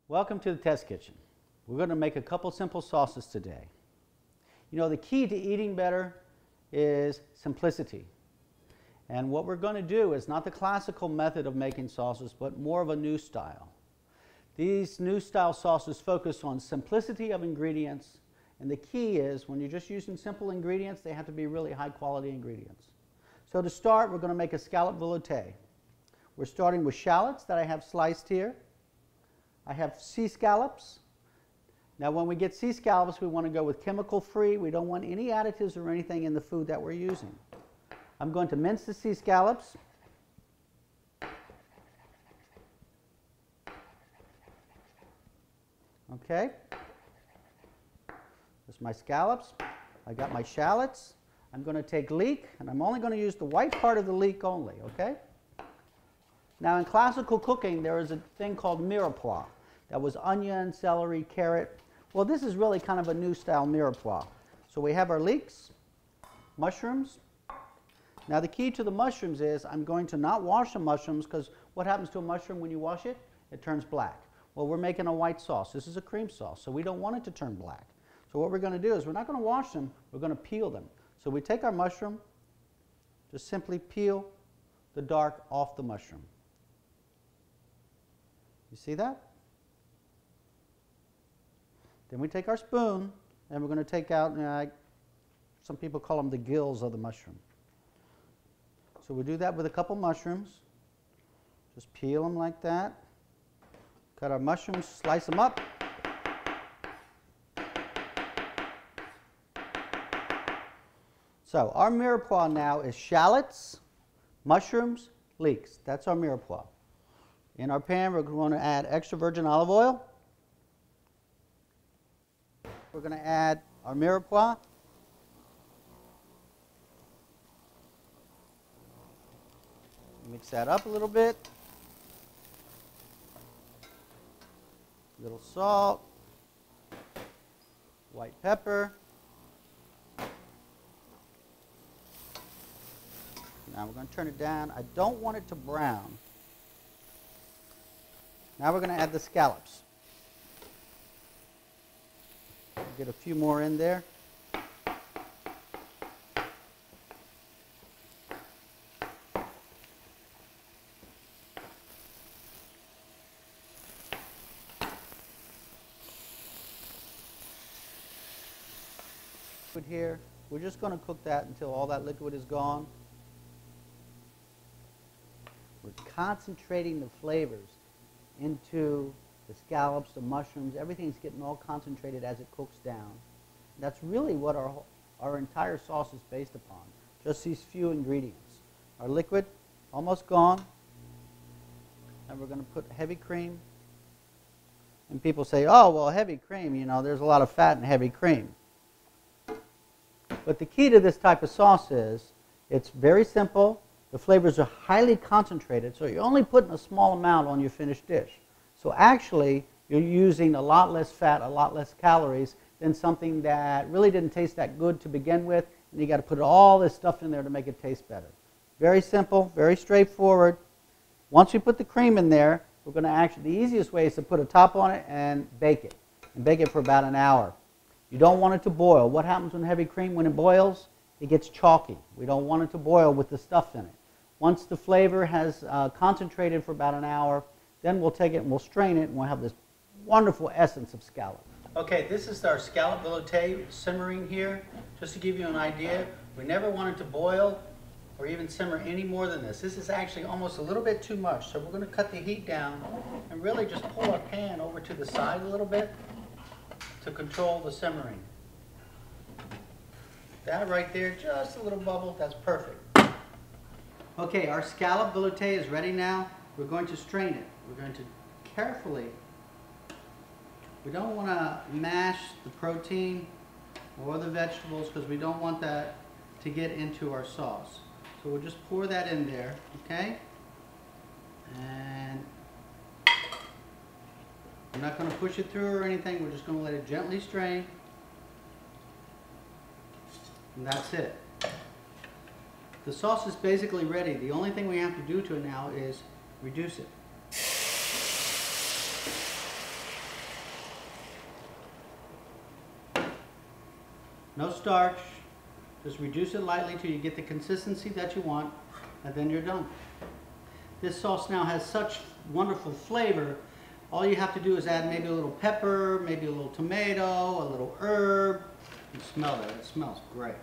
Welcome to the test kitchen. We're going to make a couple simple sauces today. You know, the key to eating better is simplicity. And what we're going to do is not the classical method of making sauces, but more of a new style. These new style sauces focus on simplicity of ingredients, and the key is when you're just using simple ingredients, they have to be really high quality ingredients. So to start, we're going to make a scallop velouté. We're starting with shallots that I have sliced here. I have sea scallops. Now when we get sea scallops, we want to go with chemical free. We don't want any additives or anything in the food that we're using. I'm going to mince the sea scallops. Okay. There's my scallops. I got my shallots. I'm going to take leek, and I'm only going to use the white part of the leek only, okay? Now in classical cooking, there is a thing called mirepoix. That was onion, celery, carrot. Well, this is really kind of a new style mirepoix. So we have our leeks, mushrooms. Now the key to the mushrooms is I'm going to not wash the mushrooms, because what happens to a mushroom when you wash it? It turns black. Well, we're making a white sauce. This is a cream sauce, so we don't want it to turn black. So what we're going to do is we're not going to wash them, we're going to peel them. So we take our mushroom, just simply peel the dark off the mushroom. You see that? Then we take our spoon, and we're going to take out, some people call them the gills of the mushroom. So we do that with a couple mushrooms. Just peel them like that. Cut our mushrooms, slice them up. So our mirepoix now is shallots, mushrooms, leeks. That's our mirepoix. In our pan, we're going to add extra virgin olive oil. We're going to add our mirepoix. Mix that up a little bit. A little salt, white pepper. Now we're going to turn it down. I don't want it to brown. Now we're going to add the scallops. Get a few more in there. Here, we're just going to cook that until all that liquid is gone. We're concentrating the flavors into the scallops, the mushrooms, everything's getting all concentrated as it cooks down. That's really what our entire sauce is based upon, just these few ingredients. Our liquid, almost gone, and we're going to put heavy cream. And people say, oh, well, heavy cream, you know, there's a lot of fat in heavy cream. But the key to this type of sauce is it's very simple. The flavors are highly concentrated, so you're only putting a small amount on your finished dish. So actually, you're using a lot less fat, a lot less calories than something that really didn't taste that good to begin with, and you got to put all this stuff in there to make it taste better. Very simple, very straightforward. Once we put the cream in there, we're going to the easiest way is to put a top on it and bake it for about an hour. You don't want it to boil. What happens when heavy cream, when it boils? It gets chalky. We don't want it to boil with the stuff in it. Once the flavor has concentrated for about an hour, then we'll take it and we'll strain it, and we'll have this wonderful essence of scallop. Okay, this is our scallop velouté simmering here. Just to give you an idea, we never want it to boil or even simmer any more than this. This is actually almost a little bit too much, so we're going to cut the heat down and really just pull our pan over to the side a little bit to control the simmering. That right there, just a little bubble, that's perfect. Okay, our scallop velouté is ready now. We're going to strain it. We're going to carefully, we don't want to mash the protein or the vegetables because we don't want that to get into our sauce. So we'll just pour that in there, okay? And I'm not going to push it through or anything. We're just going to let it gently strain. And that's it. The sauce is basically ready. The only thing we have to do to it now is reduce it. No starch. Just reduce it lightly till you get the consistency that you want, and then you're done. This sauce now has such wonderful flavor. All you have to do is add maybe a little pepper, maybe a little tomato, a little herb. You smell that. It smells great.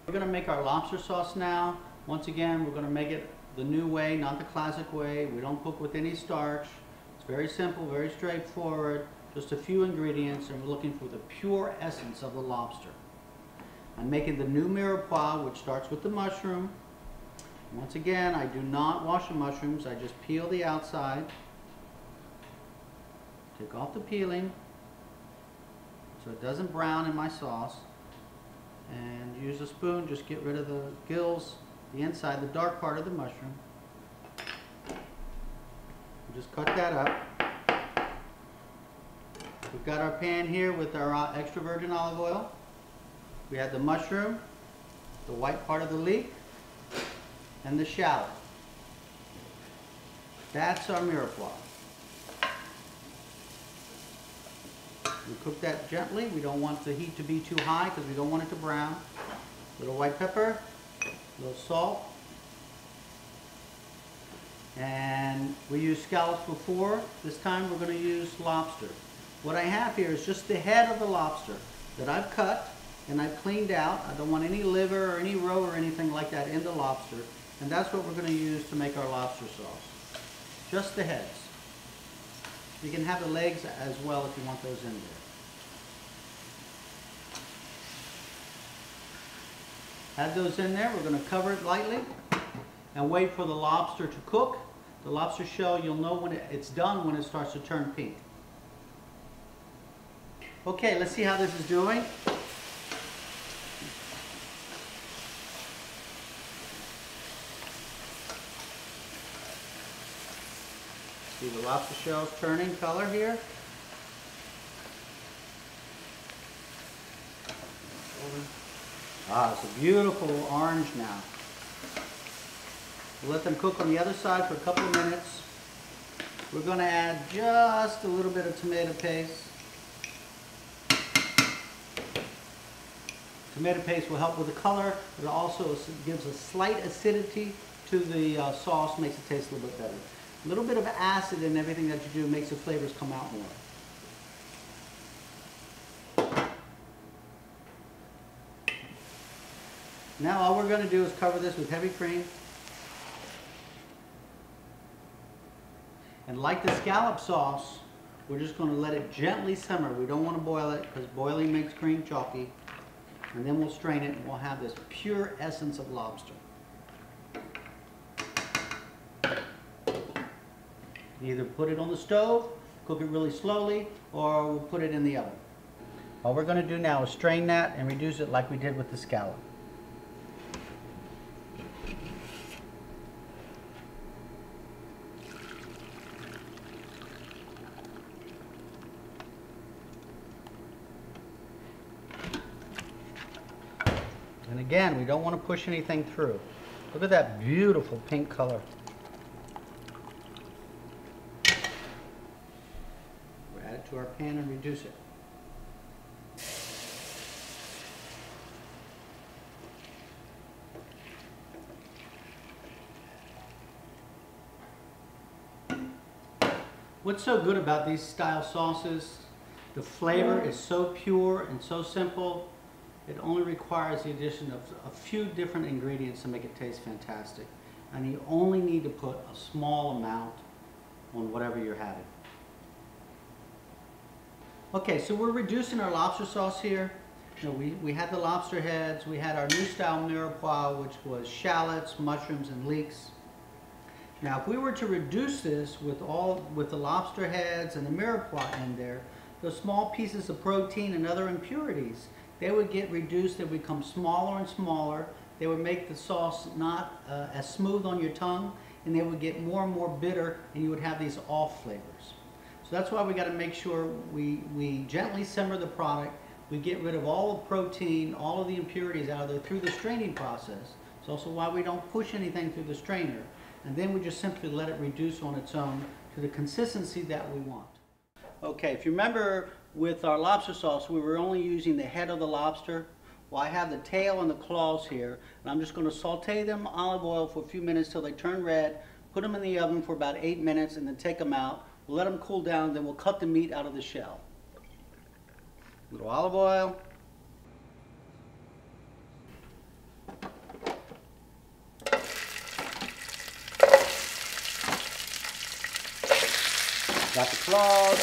We're going to make our lobster sauce now. Once again, we're going to make it the new way, not the classic way. We don't cook with any starch. It's very simple, very straightforward. Just a few ingredients, and we're looking for the pure essence of the lobster. I'm making the new mirepoix, which starts with the mushroom. Once again, I do not wash the mushrooms. I just peel the outside. Take off the peeling so it doesn't brown in my sauce. And use a spoon, just get rid of the gills, the inside, the dark part of the mushroom. Just cut that up. We've got our pan here with our extra virgin olive oil. We have the mushroom, the white part of the leek, and the shallot. That's our mirepoix. We cook that gently. We don't want the heat to be too high because we don't want it to brown. A little white pepper, a little salt. And we used scallops before. This time we're going to use lobster. What I have here is just the head of the lobster that I've cut and I've cleaned out. I don't want any liver or any roe or anything like that in the lobster. And that's what we're going to use to make our lobster sauce. Just the heads. You can have the legs as well if you want those in there. Add those in there. We're going to cover it lightly and wait for the lobster to cook. The lobster shell, you'll know when it's done when it starts to turn pink. Okay, let's see how this is doing. See the lobster shells turning color here. Ah, it's a beautiful orange now. We'll let them cook on the other side for a couple of minutes. We're going to add just a little bit of tomato paste. Tomato paste will help with the color, but it also gives a slight acidity to the sauce, makes it taste a little bit better. A little bit of acid in everything that you do makes the flavors come out more. Now all we're going to do is cover this with heavy cream. And like the scallop sauce, we're just going to let it gently simmer. We don't want to boil it because boiling makes cream chalky. And then we'll strain it and we'll have this pure essence of lobster. Either put it on the stove, cook it really slowly, or we'll put it in the oven. All we're going to do now is strain that and reduce it like we did with the scallop. And again, we don't want to push anything through. Look at that beautiful pink color. We'll add it to our pan and reduce it. What's so good about these style sauces, the flavor is so pure and so simple. It only requires the addition of a few different ingredients to make it taste fantastic. And you only need to put a small amount on whatever you're having. Okay, so we're reducing our lobster sauce here. You know, we had the lobster heads, we had our new style mirepoix, which was shallots, mushrooms, and leeks. Now, if we were to reduce this with the lobster heads and the mirepoix in there, those small pieces of protein and other impurities, they would get reduced, they would become smaller and smaller. They would make the sauce not as smooth on your tongue, and they would get more and more bitter, and you would have these off flavors. So that's why we got to make sure we gently simmer the product. We get rid of all the protein, all of the impurities out of there through the straining process. It's also why we don't push anything through the strainer. And then we just simply let it reduce on its own to the consistency that we want. Okay, if you remember with our lobster sauce, we were only using the head of the lobster. Well, I have the tail and the claws here, and I'm just going to saute them in olive oil for a few minutes till they turn red, put them in the oven for about 8 minutes, and then take them out. We'll let them cool down, then we'll cut the meat out of the shell. A little olive oil. Got the claws,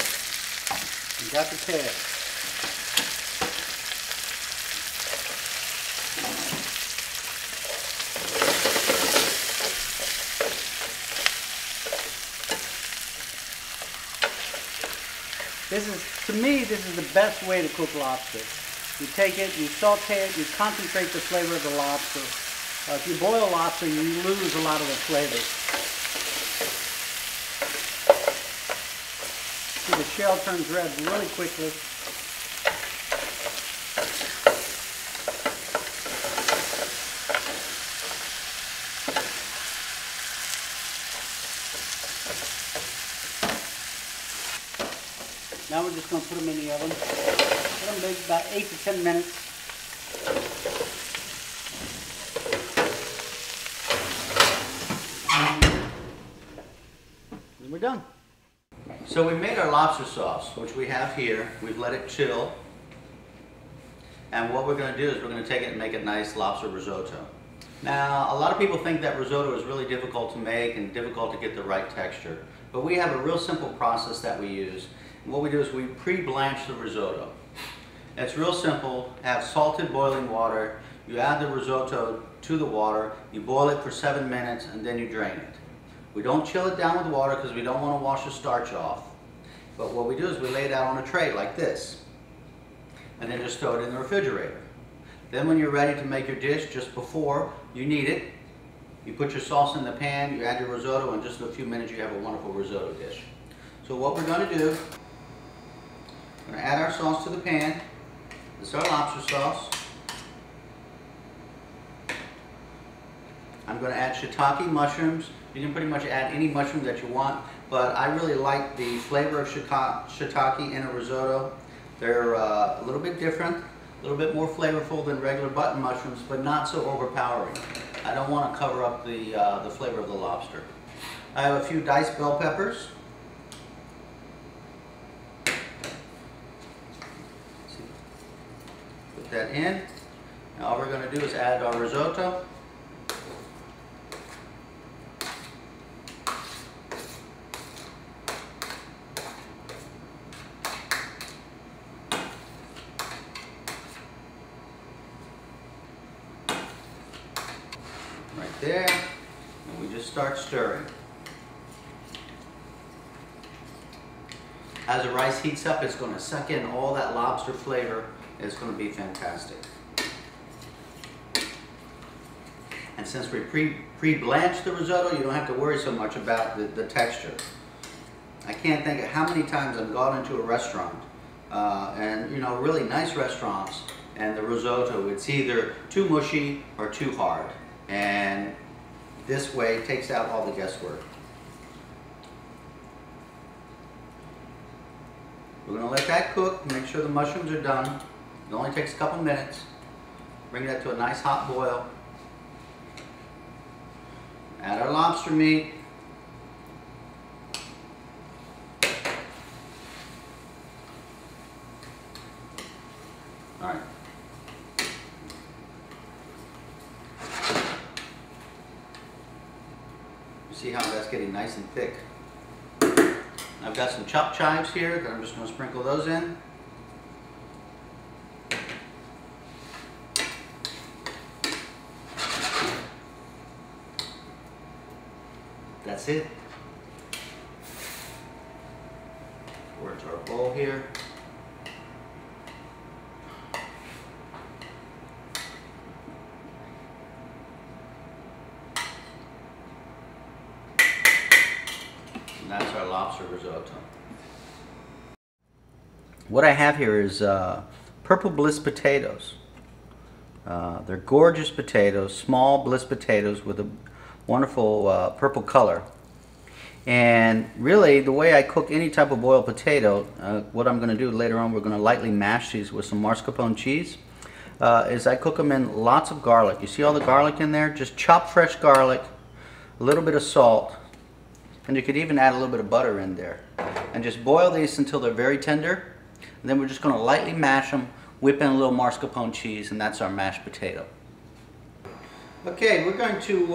and got the tail. To me, this is the best way to cook lobster. You take it, you saute it, you concentrate the flavor of the lobster. If you boil lobster, you lose a lot of the flavor. See, the shell turns red really quickly. Now we're just going to put them in the oven. Let them bake about 8 to 10 minutes. And we're done. So we made our lobster sauce, which we have here. We've let it chill. And what we're going to do is we're going to take it and make a nice lobster risotto. Now, a lot of people think that risotto is really difficult to make and difficult to get the right texture. But we have a real simple process that we use. And what we do is we pre-blanch the risotto. It's real simple. Have salted boiling water. You add the risotto to the water. You boil it for 7 minutes and then you drain it. We don't chill it down with water because we don't want to wash the starch off. But what we do is we lay it out on a tray like this. And then just throw it in the refrigerator. Then when you're ready to make your dish, just before you need it, you put your sauce in the pan, you add your risotto, and just in a few minutes you have a wonderful risotto dish. So what we're going to do, we're going to add our sauce to the pan. This is our lobster sauce. I'm going to add shiitake mushrooms. You can pretty much add any mushroom that you want, but I really like the flavor of shiitake in a risotto. They're a little bit different, a little bit more flavorful than regular button mushrooms, but not so overpowering. I don't want to cover up the flavor of the lobster. I have a few diced bell peppers. Put that in. Now all we're going to do is add our risotto. Right there, and we just start stirring. As the rice heats up, it's going to suck in all that lobster flavor. It's going to be fantastic. And since we pre-blanched the risotto, you don't have to worry so much about the texture. I can't think of how many times I've gone into a restaurant, and you know, really nice restaurants, and the risotto, it's either too mushy or too hard. And this way it takes out all the guesswork. We're going to let that cook, make sure the mushrooms are done. It only takes a couple minutes. Bring that to a nice hot boil. Add our lobster meat. All right. See how that's getting nice and thick. I've got some chopped chives here that I'm just going to sprinkle those in. That's it. Pour it to our bowl here. And that's our lobster risotto. What I have here is Purple Bliss potatoes. They're gorgeous potatoes, small Bliss potatoes with a wonderful purple color. And really, the way I cook any type of boiled potato, what I'm going to do later on, we're going to lightly mash these with some mascarpone cheese, is I cook them in lots of garlic. You see all the garlic in there? Just chop fresh garlic, a little bit of salt, and you could even add a little bit of butter in there. And just boil these until they're very tender. And then we're just going to lightly mash them, whip in a little mascarpone cheese, and that's our mashed potato. Okay, we're going to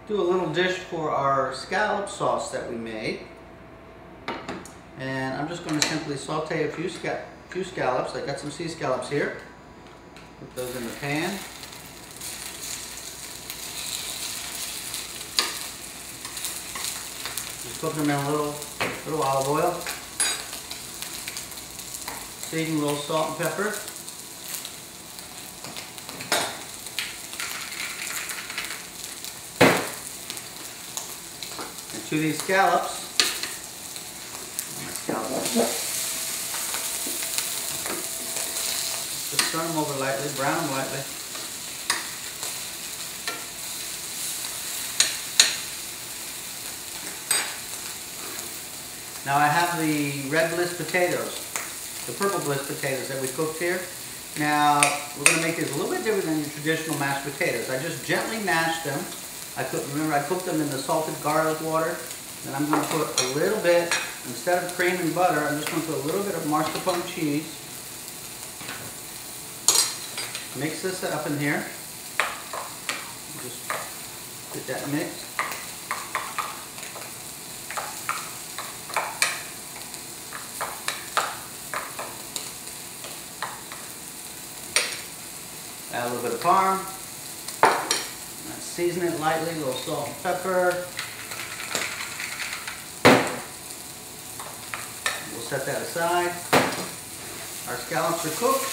do a little dish for our scallop sauce that we made. And I'm just going to simply saute a few scallops. I got some sea scallops here. Put those in the pan. Just cook them in a little olive oil. Season a little salt and pepper. And to these scallops, just turn them over lightly, brown them lightly. Now I have the red bliss potatoes, the purple bliss potatoes that we cooked here. Now we're going to make these a little bit different than your traditional mashed potatoes. I just gently mashed them. Remember I cooked them in the salted garlic water. Then I'm going to put a little bit, instead of cream and butter, I'm just going to put a little bit of mascarpone cheese. Mix this up in here. Just get that mixed. Add a little bit of parm. Season it lightly, a little salt and pepper. We'll set that aside. Our scallops are cooked.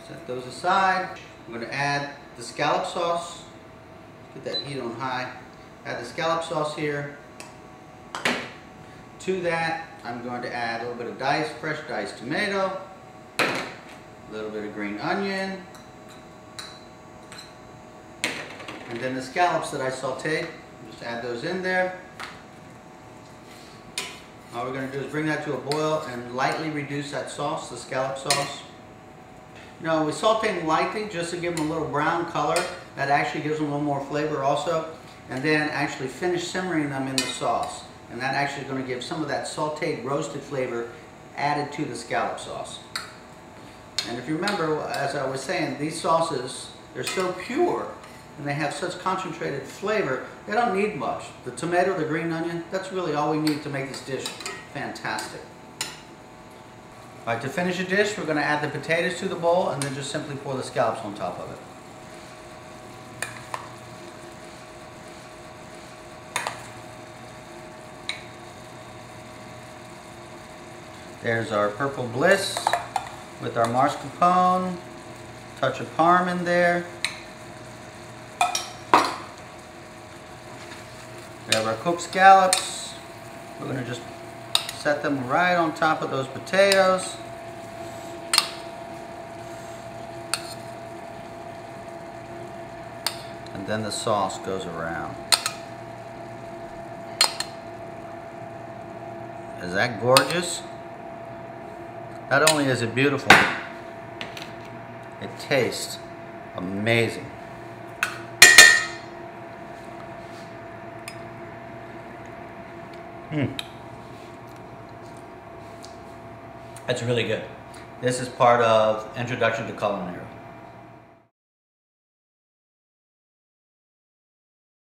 Set those aside. I'm going to add the scallop sauce. Get that heat on high. Add the scallop sauce here. To that, I'm going to add a little bit of fresh diced tomato, a little bit of green onion, and then the scallops that I sauteed. Just add those in there. All we're going to do is bring that to a boil and lightly reduce that sauce, the scallop sauce. No, we saute them lightly just to give them a little brown color. That actually gives them a little more flavor also. And then actually finish simmering them in the sauce. And that actually is going to give some of that sauteed roasted flavor added to the scallop sauce. And if you remember, as I was saying, these sauces, they're so pure and they have such concentrated flavor, they don't need much. The tomato, the green onion, that's really all we need to make this dish fantastic. All right, to finish the dish, we're going to add the potatoes to the bowl and then just simply pour the scallops on top of it. There's our purple bliss with our mascarpone, touch of parm in there. We have our cooked scallops. We're going to just set them right on top of those potatoes. And then the sauce goes around. Is that gorgeous? Not only is it beautiful, it tastes amazing. That's really good. This is part of Introduction to Culinary.